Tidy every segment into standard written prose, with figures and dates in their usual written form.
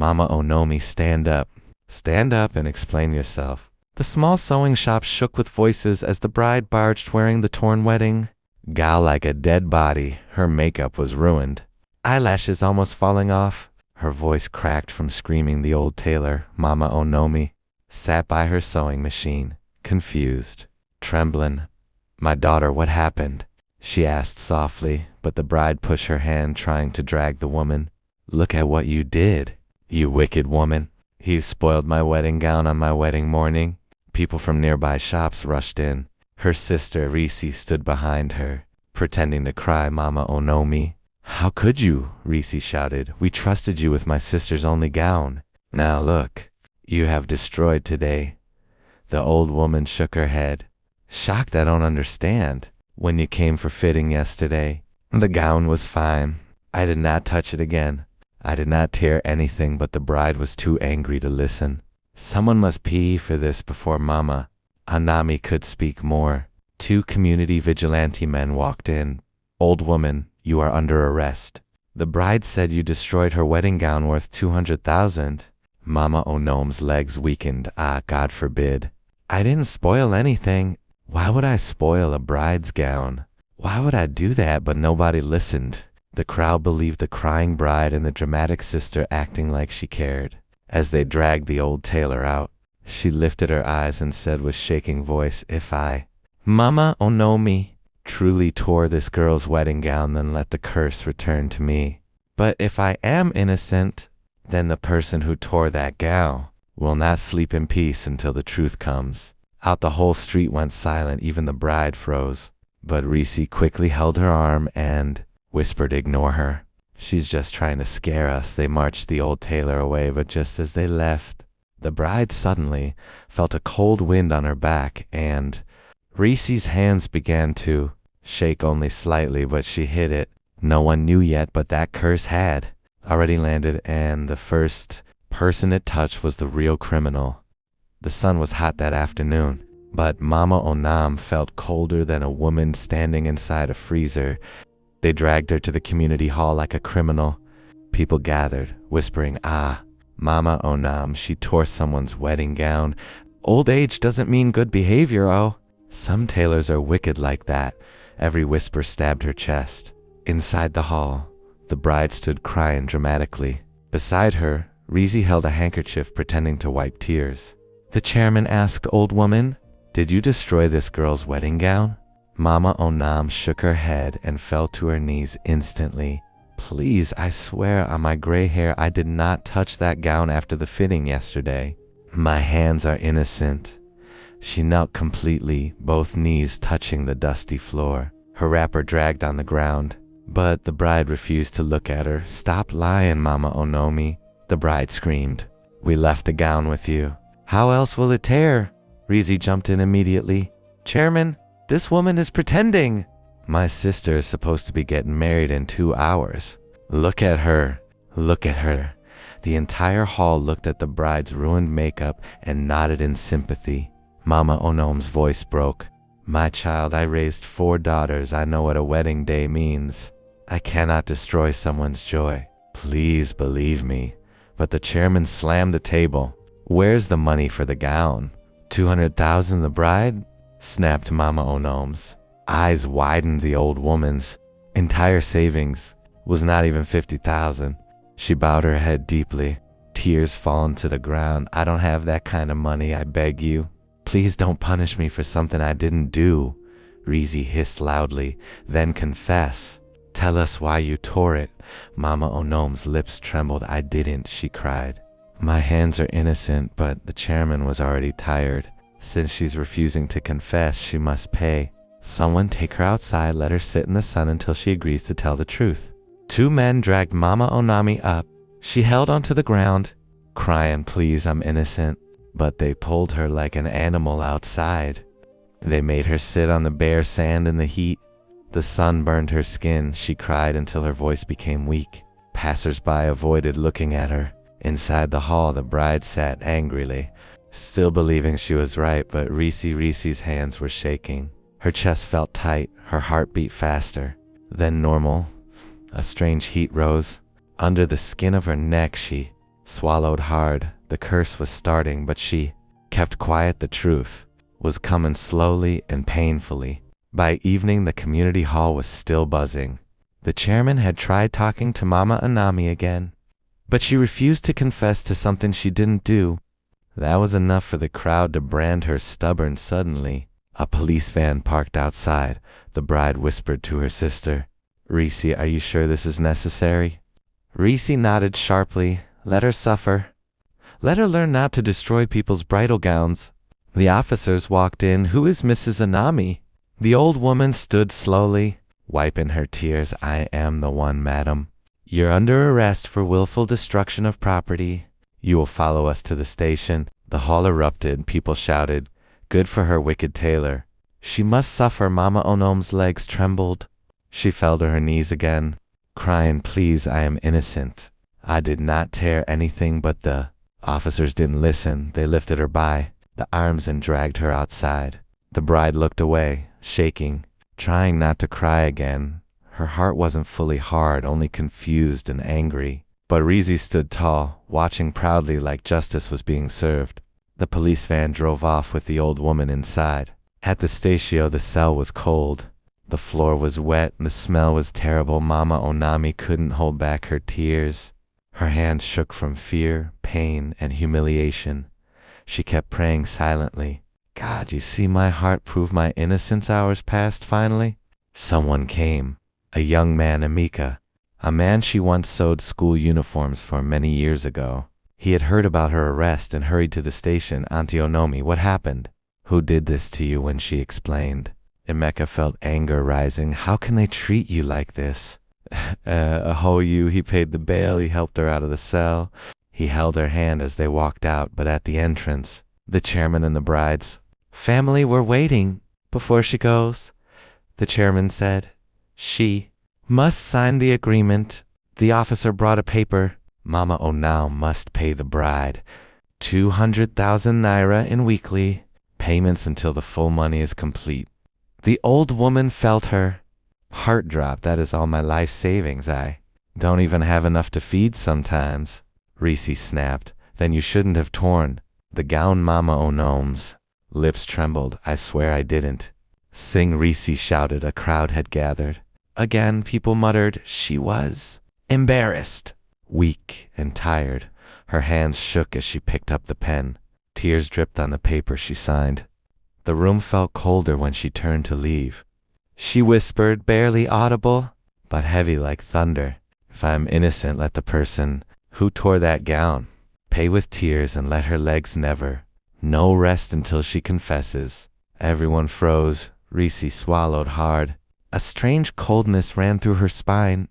Mama Onome, stand up. Stand up and explain yourself. The small sewing shop shook with voices as the bride barged wearing the torn wedding gown like a dead body. Her makeup was ruined, eyelashes almost falling off. Her voice cracked from screaming. The old tailor, Mama Onome, sat by her sewing machine, confused, trembling. My daughter, what happened? She asked softly, but the bride pushed her hand, trying to drag the woman. Look at what you did, you wicked woman. He spoiled my wedding gown on my wedding morning. People from nearby shops rushed in. Her sister, Risi, stood behind her, pretending to cry. Mama Onome, how could you? Risi shouted. We trusted you with my sister's only gown. Now look, you have destroyed today. The old woman shook her head. Shocked, I don't understand. When you came for fitting yesterday, the gown was fine. I did not touch it again. I did not tear anything, but the bride was too angry to listen. Someone must pay for this. Before Mama Onome could speak more, 2 community vigilante men walked in. Old woman, you are under arrest. The bride said you destroyed her wedding gown worth 200,000. Mama Onome's legs weakened. Ah, God forbid. I didn't spoil anything. Why would I spoil a bride's gown? Why would I do that? But nobody listened. The crowd believed the crying bride and the dramatic sister acting like she cared. As they dragged the old tailor out, she lifted her eyes and said with shaking voice, if I, Mama Onome, truly tore this girl's wedding gown, then let the curse return to me. But if I am innocent, then the person who tore that gown will not sleep in peace until the truth comes. Out the whole street went silent. Even the bride froze. But Risi quickly held her arm and whispered, ignore her. She's just trying to scare us. They marched the old tailor away, but just as they left, the bride suddenly felt a cold wind on her back, and Risi's hands began to shake only slightly, but she hid it. No one knew yet, but that curse had already landed, and the first person it touched was the real criminal. The sun was hot that afternoon, but Mama Onome felt colder than a woman standing inside a freezer. They dragged her to the community hall like a criminal. People gathered, whispering, ah, Mama Onome, she tore someone's wedding gown. Old age doesn't mean good behavior, oh. Some tailors are wicked like that. Every whisper stabbed her chest. Inside the hall, the bride stood crying dramatically. Beside her, Risi held a handkerchief, pretending to wipe tears. The chairman asked, old woman, did you destroy this girl's wedding gown? Mama Onome shook her head and fell to her knees instantly. Please, I swear on my gray hair, I did not touch that gown after the fitting yesterday. My hands are innocent. She knelt completely, both knees touching the dusty floor. Her wrapper dragged on the ground, but the bride refused to look at her. Stop lying, Mama Onome, the bride screamed. We left the gown with you. How else will it tear? Risi jumped in immediately. Chairman, this woman is pretending. My sister is supposed to be getting married in 2 hours. Look at her. Look at her. The entire hall looked at the bride's ruined makeup and nodded in sympathy. Mama Onome's voice broke. My child, I raised 4 daughters. I know what a wedding day means. I cannot destroy someone's joy. Please believe me. But the chairman slammed the table. Where's the money for the gown? 200,000 the bride? Snapped Mama Onome's eyes widened. The old woman's entire savings was not even 50,000. She bowed her head deeply, tears falling to the ground. I don't have that kind of money, I beg you. Please don't punish me for something I didn't do. Risi hissed loudly. Then confess. Tell us why you tore it. Mama Onome's lips trembled. I didn't, she cried. My hands are innocent, but the chairman was already tired. Since she's refusing to confess, she must pay. Someone take her outside, let her sit in the sun until she agrees to tell the truth. 2 men dragged Mama Onome up. She held onto the ground, crying, please, I'm innocent. But they pulled her like an animal outside. They made her sit on the bare sand in the heat. The sun burned her skin. She cried until her voice became weak. Passers-by avoided looking at her. Inside the hall, the bride sat angrily, still believing she was right, but Risi's hands were shaking. Her chest felt tight, her heart beat faster than normal. A strange heat rose. Under the skin of her neck, she swallowed hard. The curse was starting, but she kept quiet. The truth was coming slowly and painfully. By evening, the community hall was still buzzing. The chairman had tried talking to Mama Onome again, but she refused to confess to something she didn't do. That was enough for the crowd to brand her stubborn. Suddenly, a police van parked outside. The bride whispered to her sister, "Reese, are you sure this is necessary?" Reese nodded sharply. "Let her suffer. Let her learn not to destroy people's bridal gowns." The officers walked in. "Who is Mrs. Onome?" The old woman stood slowly, wiping her tears. "I am the one, madam. You're under arrest for willful destruction of property. You will follow us to the station." The hall erupted. People shouted, "Good for her, wicked tailor. She must suffer." Mama Onome's legs trembled. She fell to her knees again, crying, "Please, I am innocent. I did not tear anything but the—" Officers didn't listen. They lifted her by the arms and dragged her outside. The bride looked away, shaking, trying not to cry again. Her heart wasn't fully hard, only confused and angry. But Reese stood tall, watching proudly like justice was being served. The police van drove off with the old woman inside. At the station, the cell was cold. The floor was wet and the smell was terrible. Mama Onome couldn't hold back her tears. Her hands shook from fear, pain, and humiliation. She kept praying silently. "God, you see my heart, prove my innocence." Hours passed. Finally, someone came. A young man, Amika. A man she once sewed school uniforms for many years ago. He had heard about her arrest and hurried to the station. "Auntie Onome, what happened? Who did this to you?" When she explained, Emeka felt anger rising. "How can they treat you like this?" You, he paid the bail. He helped her out of the cell. He held her hand as they walked out, but at the entrance, the chairman and the bride's family were waiting. "Before she goes," the chairman said, "she must sign the agreement." The officer brought a paper. Mama Onome must pay the bride 200,000 naira in weekly payments until the full money is complete. The old woman felt her heart drop. "That is all my life savings. I don't even have enough to feed sometimes." Reese snapped, "Then you shouldn't have torn the gown." Mama Onome's lips trembled. "I swear I didn't." "Sing!" Reese shouted. A crowd had gathered. Again, people muttered. She was embarrassed, weak, and tired. Her hands shook as she picked up the pen. Tears dripped on the paper she signed. The room felt colder when she turned to leave. She whispered, barely audible, but heavy like thunder, "If I'm innocent, let the person who tore that gown pay with tears, and let her legs never no rest until she confesses." Everyone froze. Reese swallowed hard. A strange coldness ran through her spine.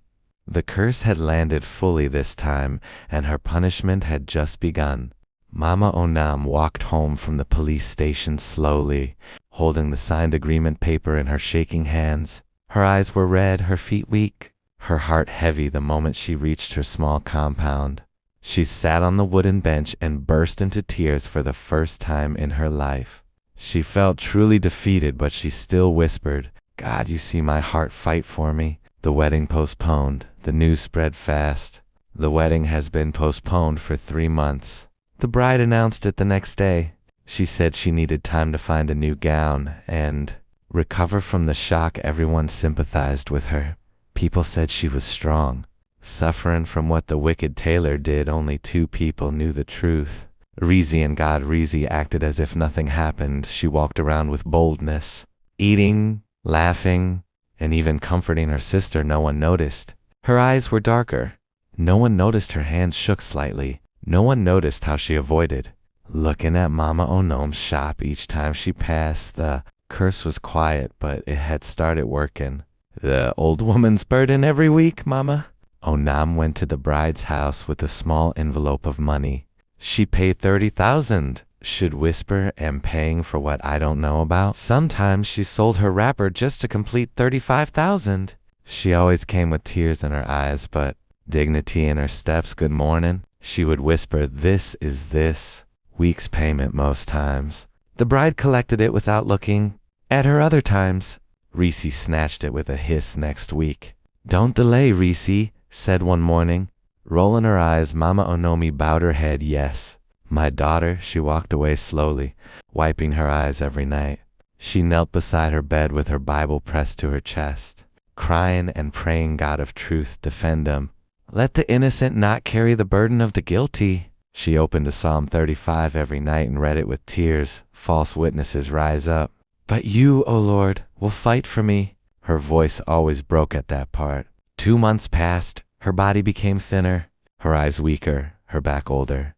The curse had landed fully this time, and her punishment had just begun. Mama Onome walked home from the police station slowly, holding the signed agreement paper in her shaking hands. Her eyes were red, her feet weak, her heart heavy the moment she reached her small compound. She sat on the wooden bench and burst into tears for the first time in her life. She felt truly defeated, but she still whispered, "God, you see my heart, fight for me." The wedding postponed. The news spread fast. The wedding has been postponed for 3 months. The bride announced it the next day. She said she needed time to find a new gown and recover from the shock. Everyone sympathized with her. People said she was strong, suffering from what the wicked tailor did. Only 2 people knew the truth: Reese and God. Reese acted as if nothing happened. She walked around with boldness, eating, laughing, and even comforting her sister. No one noticed. Her eyes were darker. No one noticed her hands shook slightly. No one noticed how she avoided looking at Mama Onome's shop each time she passed. The curse was quiet, but it had started working. The old woman's burden every week. Mama Onome went to the bride's house with a small envelope of money. She paid 30,000. Should whisper, "Am paying for what I don't know about." Sometimes she sold her wrapper just to complete 35,000. She always came with tears in her eyes, but dignity in her steps. "Good morning," she would whisper. "This is this week's payment." Most times, the bride collected it without looking at her. Other times, Reese snatched it with a hiss. "Next week." "Don't delay," Reese said one morning. Rolling her eyes, Mama Onome bowed her head. Yes, my daughter. She walked away slowly, wiping her eyes every night. She knelt beside her bed with her Bible pressed to her chest, crying and praying, God of truth, defend them. Let the innocent not carry the burden of the guilty. She opened to Psalm 35 every night and read it with tears. False witnesses rise up, but you, O Lord, will fight for me. Her voice always broke at that part. 2 months passed. Her body became thinner, her eyes weaker, her back older.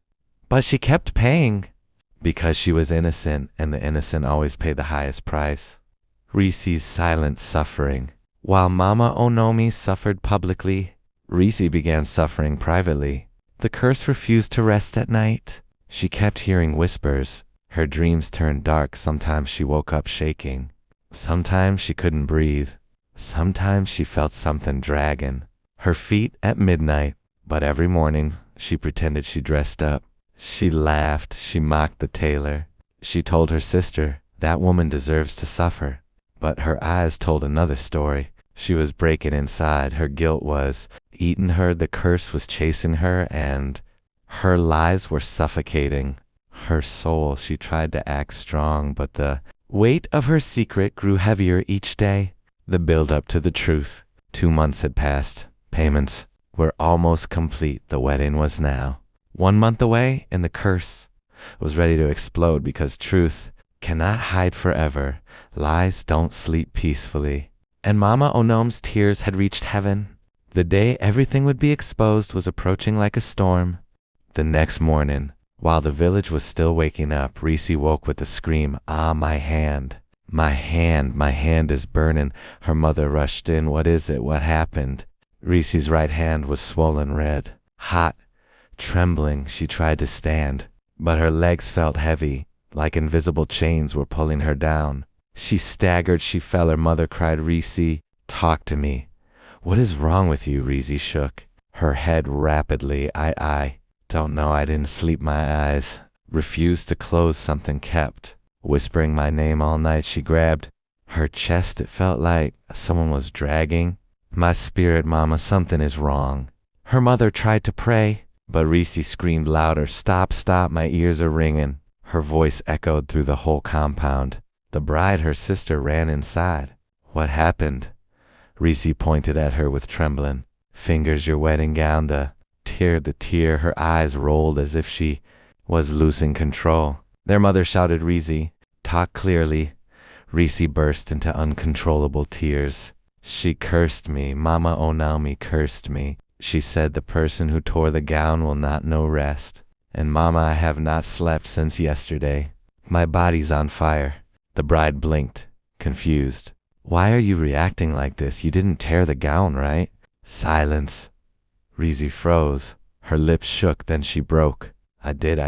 But she kept paying, because she was innocent, and the innocent always pay the highest price. Reese's silent suffering. While Mama Onome suffered publicly, Reese began suffering privately. The curse refused to rest at night. She kept hearing whispers. Her dreams turned dark. Sometimes she woke up shaking. Sometimes she couldn't breathe. Sometimes she felt something dragging her feet at midnight. But every morning she pretended she dressed up. She laughed. She mocked the tailor. She told her sister, that woman deserves to suffer. But her eyes told another story. She was breaking inside. Her guilt was eating her. The curse was chasing her, and her lies were suffocating her soul. She tried to act strong, but the weight of her secret grew heavier each day. The build-up to the truth. 2 months had passed. Payments were almost complete. The wedding was now 1 month away, and the curse was ready to explode, because truth cannot hide forever. Lies don't sleep peacefully. And Mama Onome's tears had reached heaven. The day everything would be exposed was approaching like a storm. The next morning, while the village was still waking up, Reese woke with a scream. Ah, my hand. My hand is burning. Her mother rushed in. What is it? What happened? Reese's right hand was swollen red, hot, trembling. She tried to stand, but her legs felt heavy, like invisible chains were pulling her down. She staggered. She fell. Her mother cried, Reese, talk to me. What is wrong with you? Reese shook her head rapidly. I don't know. I didn't sleep. My eyes refused to close. Something kept whispering my name all night. She grabbed her chest. It felt like someone was dragging my spirit. Mama, something is wrong. Her mother tried to pray, but Reese screamed louder. Stop, stop. My ears are ringing. Her voice echoed through the whole compound. The bride, her sister, ran inside. What happened? Reese pointed at her with trembling fingers. Your wedding gown. The tear. Her eyes rolled as if she was losing control. Their mother shouted, Reese, talk clearly. Reese burst into uncontrollable tears. She cursed me. Mama Onome cursed me. She said, the person who tore the gown will not know rest. And Mama, I have not slept since yesterday. My body's on fire. The bride blinked, confused. Why are you reacting like this? You didn't tear the gown, right? Silence. Reese froze. Her lips shook, then she broke. I did.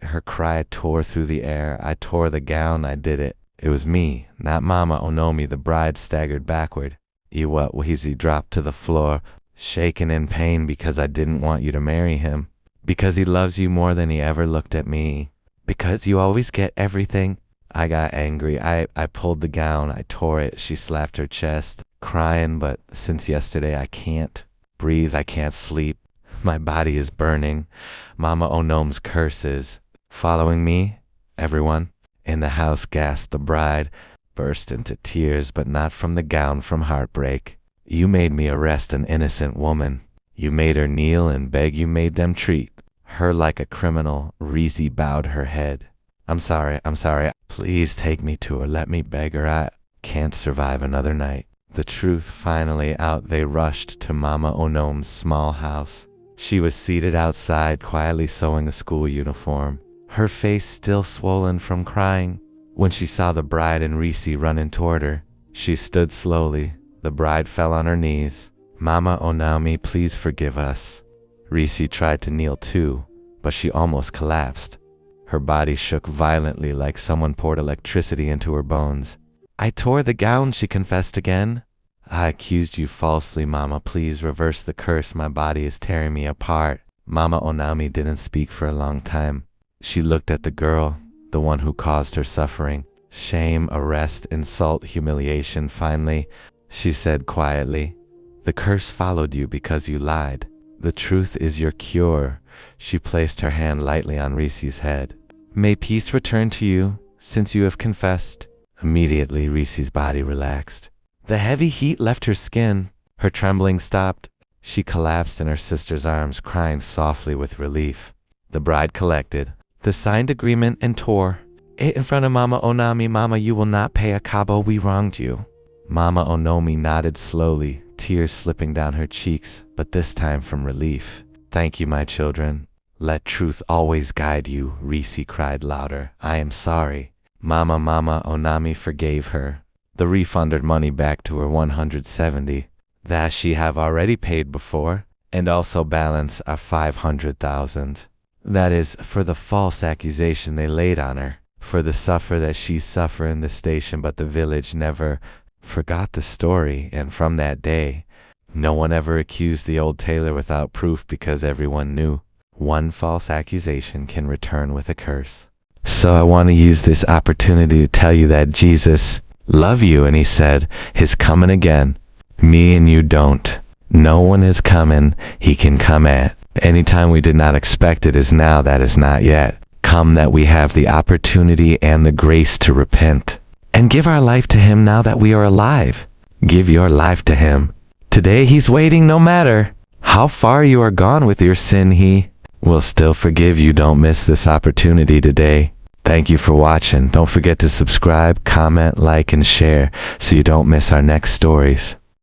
Her cry tore through the air. I tore the gown. I did it. It was me, not Mama Onome. The bride staggered backward. What? Reese dropped to the floor, shaken in pain. Because I didn't want you to marry him. Because he loves you more than he ever looked at me. Because you always get everything. I got angry. I pulled the gown. I tore it. She slapped her chest, crying, but since yesterday I can't breathe. I can't sleep. My body is burning. Mama Onome's curses following me. Everyone in the house gasped. The bride burst into tears, but not from the gown, from heartbreak. You made me arrest an innocent woman. You made her kneel and beg. You made them treat her like a criminal. Reese bowed her head. I'm sorry. Please take me to her. Let me beg her. I can't survive another night. The truth finally out. They rushed to Mama Onome's small house. She was seated outside, quietly sewing a school uniform, her face still swollen from crying. When she saw the bride and Reese running toward her, she stood slowly. The bride fell on her knees. Mama Onome, please forgive us. Reese tried to kneel too, but she almost collapsed. Her body shook violently, like someone poured electricity into her bones. I tore the gown, she confessed again. I accused you falsely, Mama. Please reverse the curse. My body is tearing me apart. Mama Onome didn't speak for a long time. She looked at the girl, the one who caused her suffering. Shame, arrest, insult, humiliation. Finally, she said quietly, the curse followed you because you lied. The truth is your cure. She placed her hand lightly on Reese's head. May peace return to you, since you have confessed. Immediately, Reese's body relaxed. The heavy heat left her skin. Her trembling stopped. She collapsed in her sister's arms, crying softly with relief. The bride collected the signed agreement and tore it in front of Mama Onome. Mama, you will not pay a kabo. We wronged you. Mama Onome nodded slowly, tears slipping down her cheeks, but this time from relief. Thank you, my children. Let truth always guide you, Reese cried louder. I am sorry. Mama Onome forgave her. The refunded money back to her 170. That she have already paid before, and also balance of 500,000. That is, for the false accusation they laid on her, for the suffer that she suffer in the station, but the village never forgot the story, and from that day, no one ever accused the old tailor without proof, because everyone knew one false accusation can return with a curse. So I want to use this opportunity to tell you that Jesus love you, and he said, his coming again. Me and you don't. No one is coming. He can come at any time we did not expect. It is now, that is not yet come, that we have the opportunity and the grace to repent and give our life to him now that we are alive. Give your life to him. Today he's waiting. No matter how far you are gone with your sin, he will still forgive you. Don't miss this opportunity today. Thank you for watching. Don't forget to subscribe, comment, like, and share so you don't miss our next stories.